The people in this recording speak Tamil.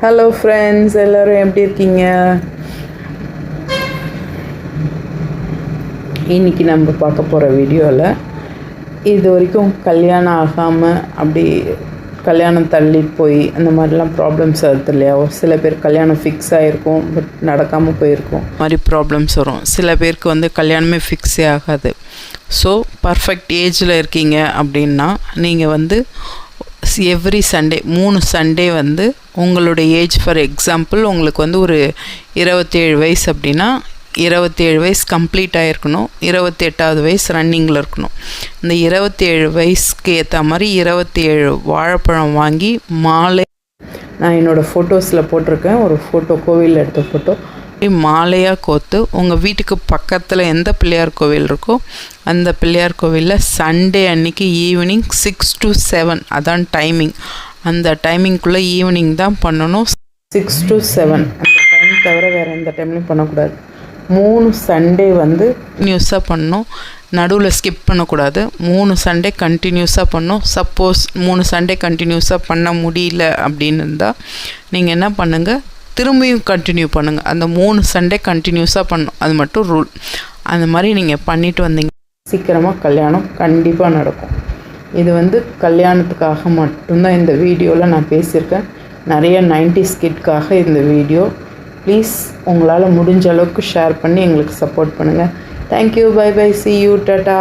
ஹலோ ஃப்ரெண்ட்ஸ், எல்லோரும் எப்படி இருக்கீங்க? இன்றைக்கி நம்ம பார்க்க போகிற வீடியோவில் இது வரைக்கும் கல்யாணம் ஆகாமல் அப்படி கல்யாணம் தள்ளி போய் அந்த மாதிரிலாம் ப்ராப்ளம்ஸ் வருது இல்லையா? ஒரு சில பேர் கல்யாணம் ஃபிக்ஸ் ஆகிருக்கும், பட் நடக்காமல் போயிருக்கும். மாதிரி ப்ராப்ளம்ஸ் வரும். சில பேருக்கு கல்யாணமே ஃபிக்ஸே ஆகாது. ஸோ பர்ஃபெக்ட் ஏஜில் இருக்கீங்க அப்படின்னா நீங்கள் எவ்ரி சண்டே 3 சண்டே உங்களுடைய ஏஜ், ஃபார் எக்ஸாம்பிள் உங்களுக்கு ஒரு 27 வயசு அப்படின்னா 27 வயசு கம்ப்ளீட் ஆகிருக்கணும், 28வது வயசு ரன்னிங்கில் இருக்கணும். இந்த 27 வயசுக்கு ஏற்ற மாதிரி 27 வாழைப்பழம் வாங்கி மாலை, நான் என்னோடய ஃபோட்டோஸில் போட்டிருக்கேன், ஒரு ஃபோட்டோ கோவிலில் எடுத்த ஃபோட்டோ, மாலையாக கோர்த்து உங்கள் வீட்டுக்கு பக்கத்தில் எந்த பிள்ளையார் கோவில் இருக்கோ அந்த பிள்ளையார் கோவிலில் சண்டே அன்றைக்கி ஈவினிங் 6 to 7 அதான் டைமிங். அந்த டைமிங்குள்ளே ஈவினிங் தான் பண்ணணும். 6 to 7 அந்த டைம் தவிர வேறு எந்த டைம்லையும் பண்ணக்கூடாது. 3 சண்டே நியூஸாக பண்ணணும், நடுவில் ஸ்கிப் பண்ணக்கூடாது. 3 சண்டே கண்டினியூஸாக பண்ணணும். சப்போஸ் 3 சண்டே கண்டினியூஸாக பண்ண முடியல அப்படின்னு இருந்தால் நீங்கள் என்ன பண்ணுங்கள், திரும்பியும் கண்டினியூ பண்ணுங்கள். அந்த 3 சண்டே கண்டினியூஸாக பண்ணணும், அது மட்டும் ரூல். அந்த மாதிரி நீங்கள் பண்ணிட்டு வந்தீங்க, சீக்கிரமாக கல்யாணம் கண்டிப்பாக நடக்கும். இது கல்யாணத்துக்காக மட்டும்தான் இந்த வீடியோவில் நான் பேசியிருக்கேன். நிறைய 90s கிட்காக இந்த வீடியோ. ப்ளீஸ் உங்களால் முடிஞ்ச அளவுக்கு ஷேர் பண்ணி எங்களுக்கு சப்போர்ட் பண்ணுங்கள். Thank you, bye bye, see you, tata.